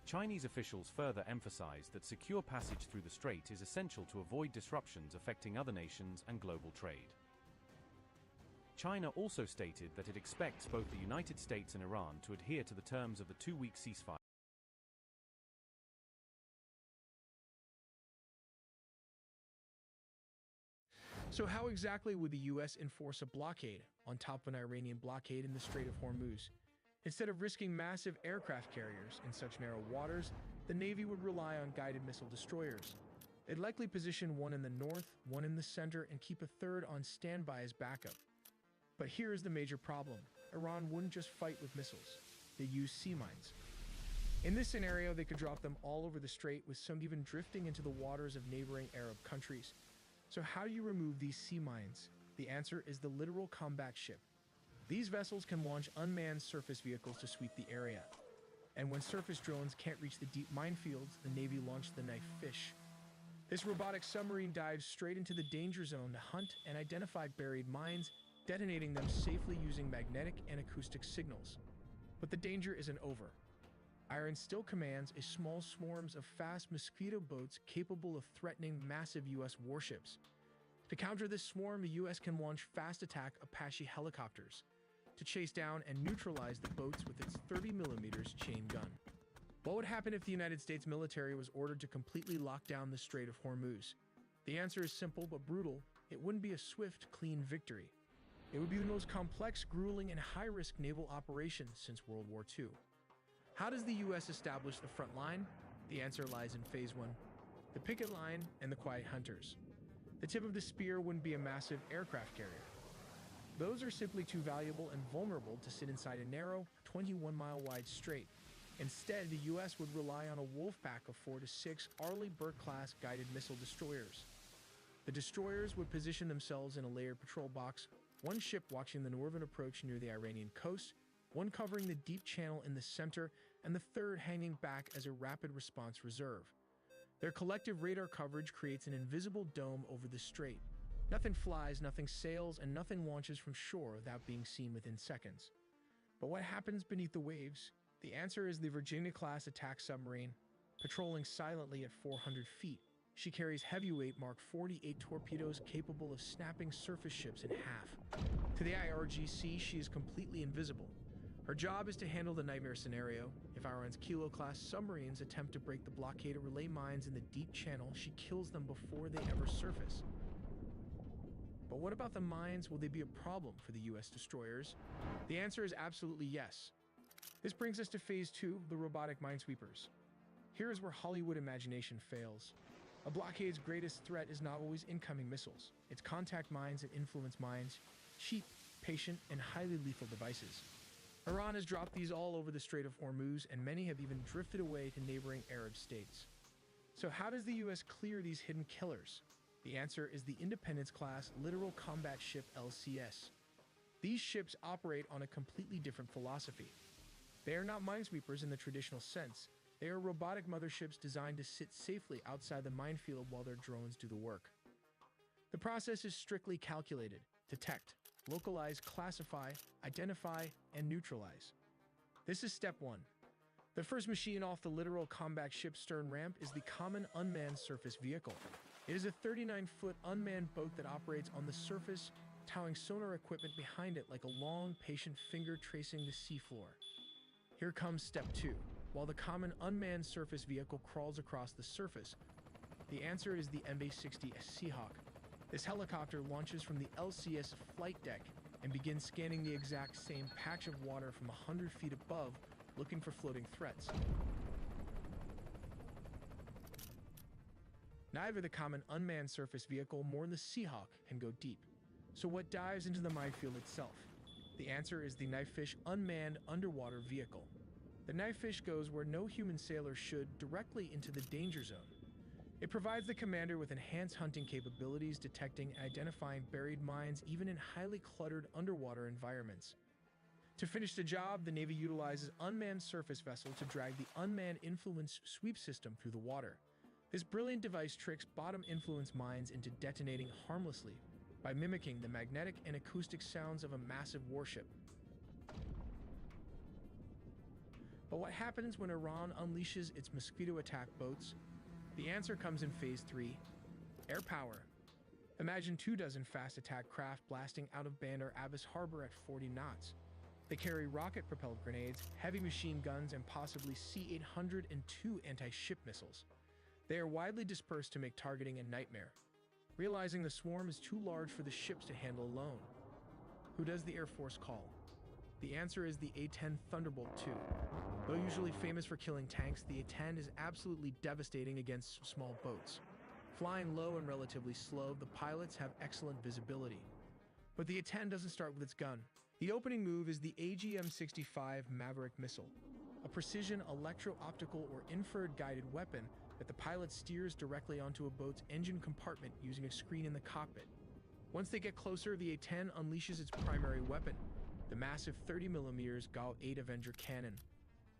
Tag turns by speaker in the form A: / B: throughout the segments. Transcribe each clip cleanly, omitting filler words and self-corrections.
A: Chinese officials further emphasized that secure passage through the strait is essential to avoid disruptions affecting other nations and global trade. China also stated that it expects both the United States and Iran to adhere to the terms of the two-week ceasefire.
B: So how exactly would the US enforce a blockade on top of an Iranian blockade in the Strait of Hormuz? Instead of risking massive aircraft carriers in such narrow waters, the Navy would rely on guided missile destroyers. They'd likely position one in the north, one in the center, and keep a third on standby as backup. But here is the major problem. Iran wouldn't just fight with missiles. They use sea mines. In this scenario, they could drop them all over the strait, with some even drifting into the waters of neighboring Arab countries. So how do you remove these sea mines? The answer is the literal combat ship. These vessels can launch unmanned surface vehicles to sweep the area. And when surface drones can't reach the deep minefields, the Navy launched the Knife Fish. This robotic submarine dives straight into the danger zone to hunt and identify buried mines, detonating them safely using magnetic and acoustic signals. But the danger isn't over. Iran still commands a small swarms of fast Mosquito boats capable of threatening massive US warships. To counter this swarm, the US can launch fast-attack Apache helicopters to chase down and neutralize the boats with its 30mm chain gun. What would happen if the United States military was ordered to completely lock down the Strait of Hormuz? The answer is simple but brutal. It wouldn't be a swift, clean victory. It would be the most complex, grueling, and high-risk naval operation since World War II. How does the US establish the front line? The answer lies in Phase 1, the picket line and the quiet hunters. The tip of the spear wouldn't be a massive aircraft carrier. Those are simply too valuable and vulnerable to sit inside a narrow, 21-mile-wide strait. Instead, the US would rely on a wolf pack of 4 to 6 Arleigh Burke-class guided missile destroyers. The destroyers would position themselves in a layered patrol box, one ship watching the northern approach near the Iranian coast, one covering the deep channel in the center, and the third hanging back as a rapid response reserve. Their collective radar coverage creates an invisible dome over the strait. Nothing flies, nothing sails, and nothing launches from shore without being seen within seconds. But what happens beneath the waves? The answer is the Virginia-class attack submarine. Patrolling silently at 400 feet, she carries heavyweight Mark 48 torpedoes capable of snapping surface ships in half. To the IRGC, she is completely invisible. Her job is to handle the nightmare scenario. If Iran's Kilo-class submarines attempt to break the blockade or relay mines in the deep channel, she kills them before they ever surface. But what about the mines? Will they be a problem for the US destroyers? The answer is absolutely yes. This brings us to Phase 2, the robotic minesweepers. Here is where Hollywood imagination fails. A blockade's greatest threat is not always incoming missiles. It's contact mines and influence mines, cheap, patient, and highly lethal devices. Iran has dropped these all over the Strait of Hormuz, and many have even drifted away to neighboring Arab states. So how does the US clear these hidden killers? The answer is the Independence-class Littoral Combat Ship LCS. These ships operate on a completely different philosophy. They are not minesweepers in the traditional sense. They are robotic motherships designed to sit safely outside the minefield while their drones do the work. The process is strictly calculated: detect, localize, classify, identify, and neutralize. This is step 1. The first machine off the Littoral Combat Ship stern ramp is the Common Unmanned Surface Vehicle. It is a 39-foot unmanned boat that operates on the surface, towing sonar equipment behind it like a long, patient finger tracing the seafloor. Here comes step 2. While the Common Unmanned Surface Vehicle crawls across the surface, the answer is the MA-60 Seahawk. This helicopter launches from the LCS flight deck and begins scanning the exact same patch of water from 100 feet above, looking for floating threats. Neither the Common Unmanned Surface Vehicle nor the Seahawk can go deep. So what dives into the minefield itself? The answer is the Knifefish Unmanned Underwater Vehicle. The Knifefish goes where no human sailor should, directly into the danger zone. It provides the commander with enhanced hunting capabilities, detecting and identifying buried mines even in highly cluttered underwater environments. To finish the job, the Navy utilizes unmanned surface vessels to drag the unmanned influence sweep system through the water. This brilliant device tricks bottom influence mines into detonating harmlessly by mimicking the magnetic and acoustic sounds of a massive warship. But what happens when Iran unleashes its mosquito attack boats? The answer comes in Phase 3, air power. Imagine 24 fast attack craft blasting out of Bandar Abbas Harbor at 40 knots. They carry rocket-propelled grenades, heavy machine guns, and possibly C-800 and 2 anti-ship missiles. They are widely dispersed to make targeting a nightmare. Realizing the swarm is too large for the ships to handle alone, who does the Air Force call? The answer is the A-10 Thunderbolt II. Though usually famous for killing tanks, the A-10 is absolutely devastating against small boats. Flying low and relatively slow, the pilots have excellent visibility. But the A-10 doesn't start with its gun. The opening move is the AGM-65 Maverick missile, a precision electro-optical or infrared guided weapon that the pilot steers directly onto a boat's engine compartment using a screen in the cockpit. Once they get closer, the A-10 unleashes its primary weapon, the massive 30mm Gal-8 Avenger cannon.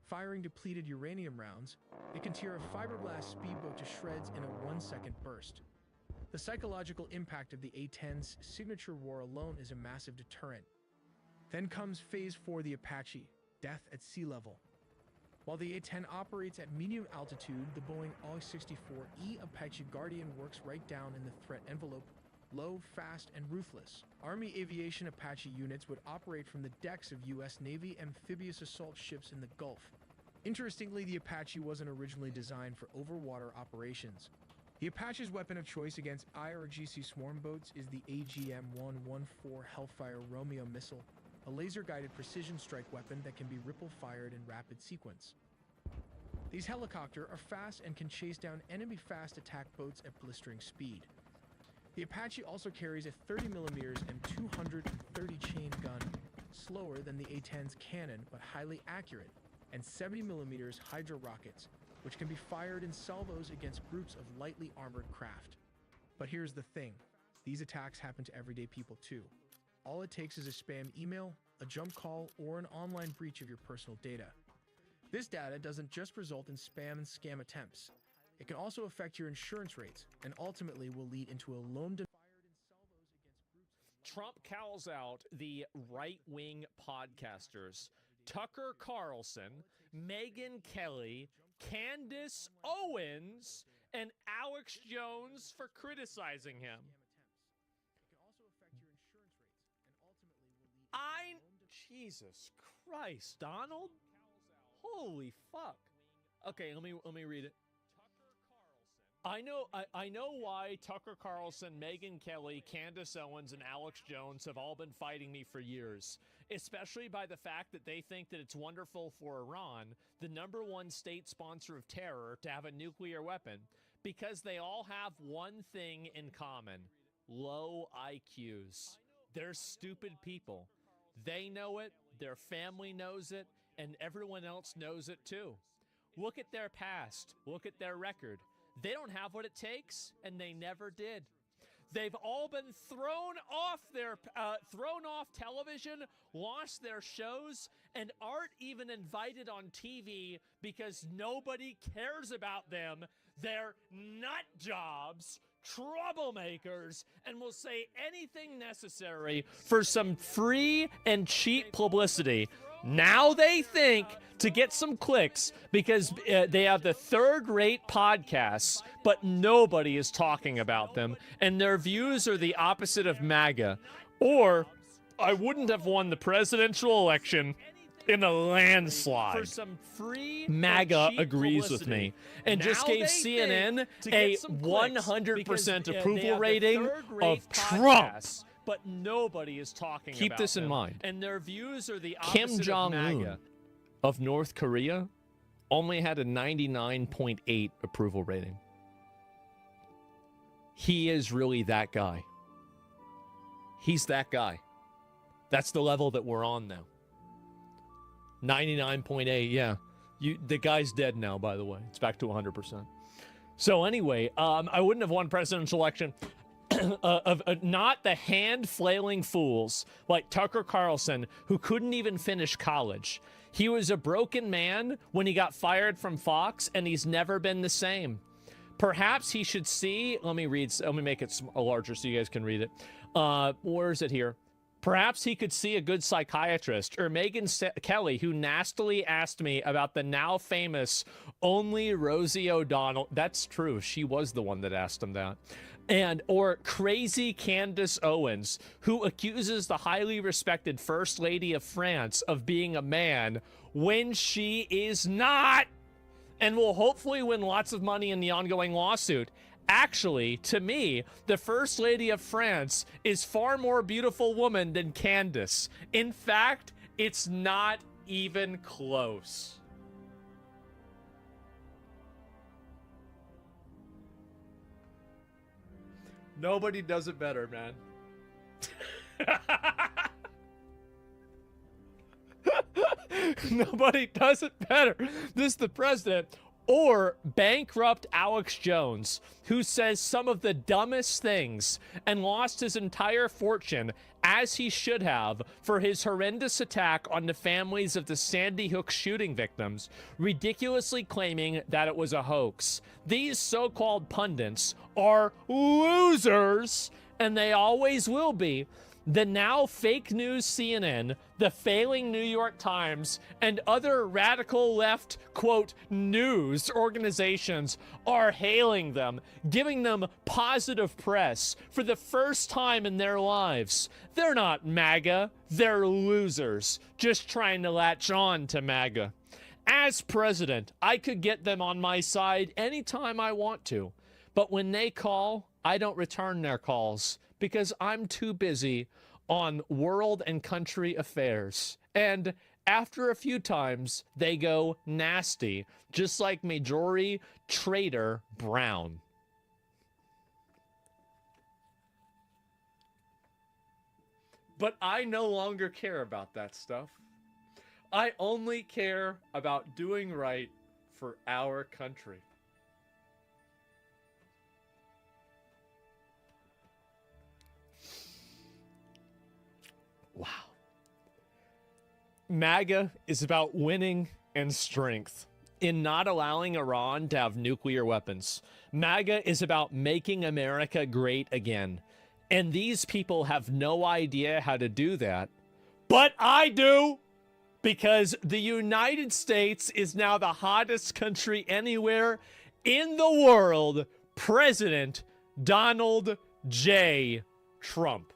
B: Firing depleted uranium rounds, it can tear a fiberglass speedboat to shreds in a 1-second burst. The psychological impact of the A-10's signature roar alone is a massive deterrent. Then comes Phase 4, the Apache, death at sea level. While the A-10 operates at medium altitude, the Boeing AW-64E Apache Guardian works right down in the threat envelope, low, fast, and ruthless. Army aviation Apache units would operate from the decks of U.S. Navy amphibious assault ships in the Gulf. Interestingly, the Apache wasn't originally designed for overwater operations. The Apache's weapon of choice against IRGC swarm boats is the AGM-114 Hellfire Romeo missile, a laser-guided precision strike weapon that can be ripple-fired in rapid sequence. These helicopters are fast and can chase down enemy fast attack boats at blistering speed. The Apache also carries a 30mm and 230 chain gun, slower than the A-10's cannon but highly accurate, and 70mm Hydra rockets, which can be fired in salvos against groups of lightly armored craft. But here's the thing, these attacks happen to everyday people too. All it takes is a spam email, a jump call, or an online breach of your personal data. This data doesn't just result in spam and scam attempts. It can also affect your insurance rates and ultimately will lead into a loan denial.
C: Trump calls out the right-wing podcasters Tucker Carlson, Megyn Kelly, Candace Owens, and Alex Jones for criticizing him. Jesus Christ, Donald? Holy fuck. Okay, let me read it. I know why Tucker Carlson, Megyn Kelly, Candace Owens, and Alex Jones have all been fighting me for years, especially by the fact that they think that it's wonderful for Iran, the #1 state sponsor of terror, to have a nuclear weapon, because they all have one thing in common: low IQs. They're stupid people. They know it, their family knows it, and everyone else knows it too. Look at their past. Look at their record. They don't have what it takes, and they never did. They've all been thrown off television, lost their shows, and aren't even invited on TV because nobody cares about them. They're nut jobs, troublemakers, and will say anything necessary for some free and cheap publicity. Now they think to get some clicks because they have the third-rate podcasts, but nobody is talking about them, and their views are the opposite of MAGA. Or, I wouldn't have won the presidential election in a landslide. For some free MAGA agrees with me and just gave CNN a 100% approval rating of Trump. But nobody is talking about
A: Keep this in
C: them.
A: mind.
C: And their views are the opposite
A: Kim Jong-un
C: of MAGA.
A: of North Korea only had a 99.8 approval rating. He is really that guy. He's that guy. That's the level that we're on now. 99.8, yeah. The guy's dead now, by the way. It's back to 100%. So anyway, I wouldn't have won presidential election of not the hand-flailing fools like Tucker Carlson, who couldn't even finish college. He was a broken man when he got fired from Fox, and he's never been the same. Perhaps he should see, let me make it larger so you guys can read it. Where is it here?
C: Perhaps he could see a good psychiatrist, or Kelly, who nastily asked me about the now famous only Rosie O'Donnell. That's true. She was the one that asked him that. Or crazy Candace Owens, who accuses the highly respected First Lady of France of being a man when she is not, and will hopefully win lots of money in the ongoing lawsuit. Actually, to me, the First Lady of France is far more beautiful woman than Candace. In fact, it's not even close. Nobody does it better, man. Nobody does it better. This is the president. Or bankrupt Alex Jones, who says some of the dumbest things and lost his entire fortune, as he should have, for his horrendous attack on the families of the Sandy Hook shooting victims, ridiculously claiming that it was a hoax. These so-called pundits are losers, and they always will be. The now fake news CNN, the failing New York Times, and other radical left, quote, news organizations are hailing them, giving them positive press for the first time in their lives. They're not MAGA, they're losers, just trying to latch on to MAGA. As president, I could get them on my side anytime I want to, but when they call, I don't return their calls, because I'm too busy on world and country affairs. And after a few times, they go nasty, just like Marjorie Traitor Brown. But I no longer care about that stuff. I only care about doing right for our country. Wow. MAGA is about winning and strength in not allowing Iran to have nuclear weapons. MAGA is about making America great again. And these people have no idea how to do that. But I do! Because the United States is now the hottest country anywhere in the world. President Donald J. Trump.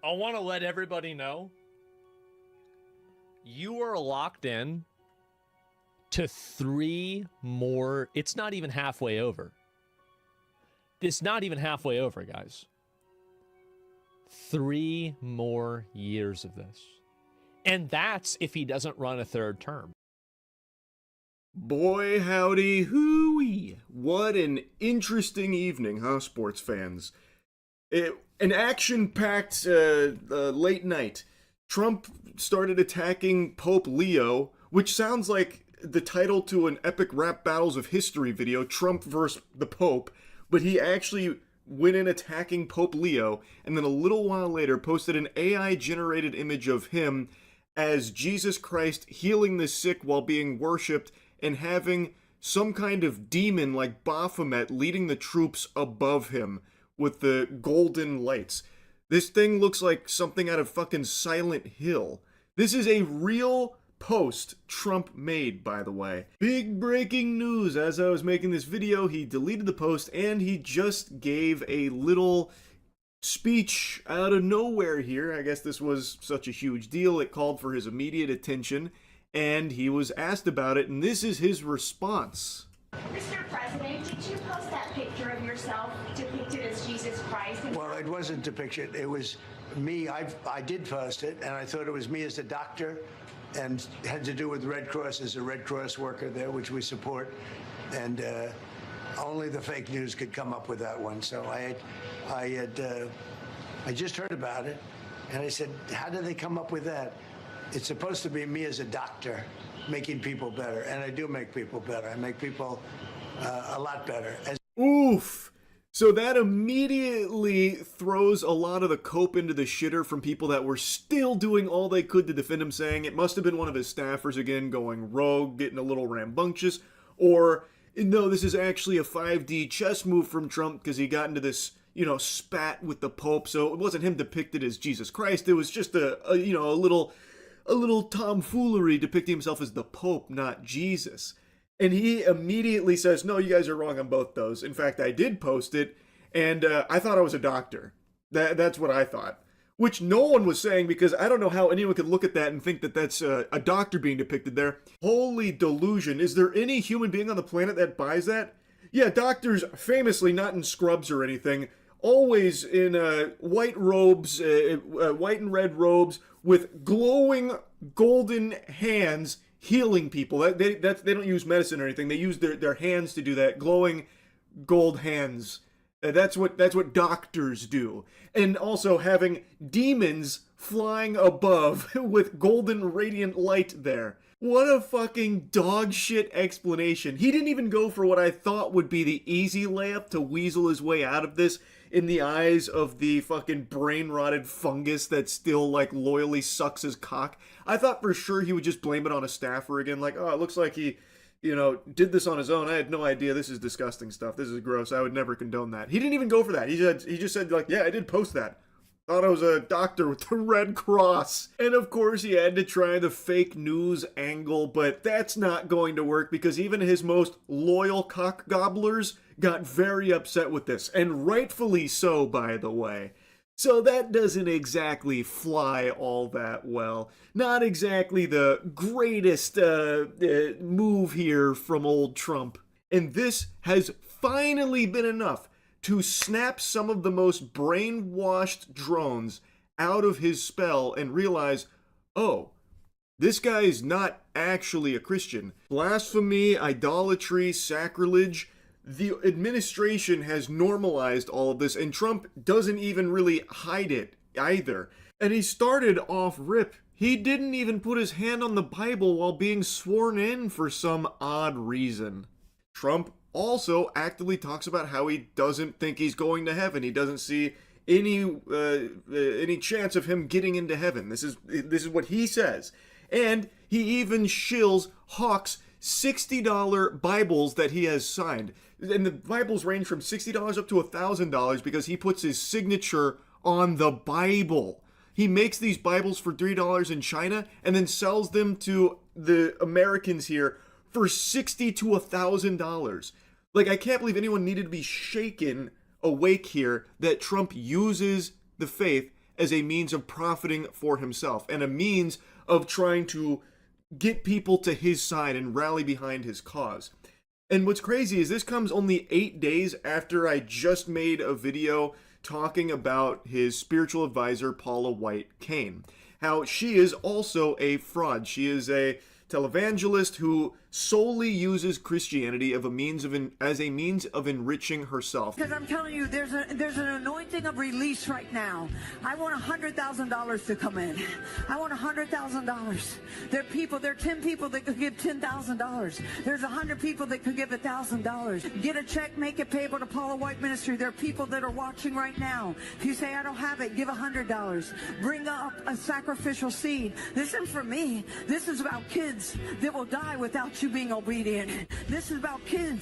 C: I want to let everybody know you are locked in to 3 more. It's not even halfway over. It's not even halfway over, guys. 3 more years of this. And that's if he doesn't run a 3rd term.
D: Boy, howdy, hooey. What an interesting evening, huh, sports fans? An action-packed late night. Trump started attacking Pope Leo, which sounds like the title to an epic rap battles of history video, Trump versus the Pope, but he actually went in attacking Pope Leo, and then a little while later posted an AI-generated image of him as Jesus Christ healing the sick while being worshipped and having some kind of demon like Baphomet leading the troops above him with the golden lights. This thing looks like something out of fucking Silent Hill. This is a real post Trump made, by the way. Big breaking news. As I was making this video, he deleted the post and he just gave a little speech out of nowhere here. I guess this was such a huge deal. It called for his immediate attention and he was asked about it, and this is his response.
E: Mr. President, did you post that picture of yourself depicted as Jesus Christ?
F: Well, it wasn't depicted. It was me. I did post it, and I thought it was me as a doctor, and it had to do with Red Cross as a Red Cross worker there, which we support. And only the fake news could come up with that one. So I just heard about it, and I said, how did they come up with that? It's supposed to be me as a doctor making people better, and I do make people better. I make people a lot better.
D: Oof. So that immediately throws a lot of the cope into the shitter from people that were still doing all they could to defend him, saying it must have been one of his staffers again going rogue, getting a little rambunctious, or no, this is actually a 5D chess move from Trump because he got into this, spat with the Pope. So it wasn't him depicted as Jesus Christ. It was just a little tomfoolery depicting himself as the Pope, not Jesus. And he immediately says, no, you guys are wrong on both those. In fact, I did post it, and I thought I was a doctor. That's what I thought. Which no one was saying, because I don't know how anyone could look at that and think that that's a doctor being depicted there. Holy delusion. Is there any human being on the planet that buys that? Yeah, doctors, famously not in scrubs or anything, always in white robes, white and red robes, with glowing golden hands healing people. They don't use medicine or anything. They use their hands to do that. Glowing gold hands. That's what doctors do. And also having demons flying above with golden radiant light there. What a fucking dog shit explanation. He didn't even go for what I thought would be the easy layup to weasel his way out of this in the eyes of the fucking brain-rotted fungus that still, loyally sucks his cock. I thought for sure he would just blame it on a staffer again, oh, it looks like he, did this on his own. I had no idea. This is disgusting stuff. This is gross. I would never condone that. He didn't even go for that. He just said, yeah, I did post that. Thought I was a doctor with the Red Cross. And of course he had to try the fake news angle, but that's not going to work because even his most loyal cock gobblers got very upset with this. And rightfully so, by the way. So that doesn't exactly fly all that well. Not exactly the greatest move here from old Trump. And this has finally been enough to snap some of the most brainwashed drones out of his spell and realize, oh, this guy is not actually a Christian. Blasphemy, idolatry, sacrilege. The administration has normalized all of this, and Trump doesn't even really hide it either. And he started off rip. He didn't even put his hand on the Bible while being sworn in for some odd reason. Trump also actively talks about how he doesn't think he's going to heaven. He doesn't see any chance of him getting into heaven. This is what he says. And he even hawks $60 Bibles that he has signed. And the Bibles range from $60 up to $1,000 because he puts his signature on the Bible. He makes these Bibles for $3 in China and then sells them to the Americans here for $60 to $1,000. I can't believe anyone needed to be shaken awake here that Trump uses the faith as a means of profiting for himself and a means of trying to get people to his side and rally behind his cause. And what's crazy is this comes only 8 days after I just made a video talking about his spiritual advisor, Paula White Cain. How she is also a fraud. She is a televangelist who solely uses Christianity as a means of enriching herself.
G: Because I'm telling you, there's an anointing of release right now. I want $100,000 to come in. I want $100,000. There are 10 people that could give $10,000. There's 100 people that could give $1,000. Get a check, make it payable to Paula White Ministry. There are people that are watching right now. If you say, I don't have it, give $100. Bring up a sacrificial seed. This isn't for me. This is about kids that will die without you being obedient. This is about kids.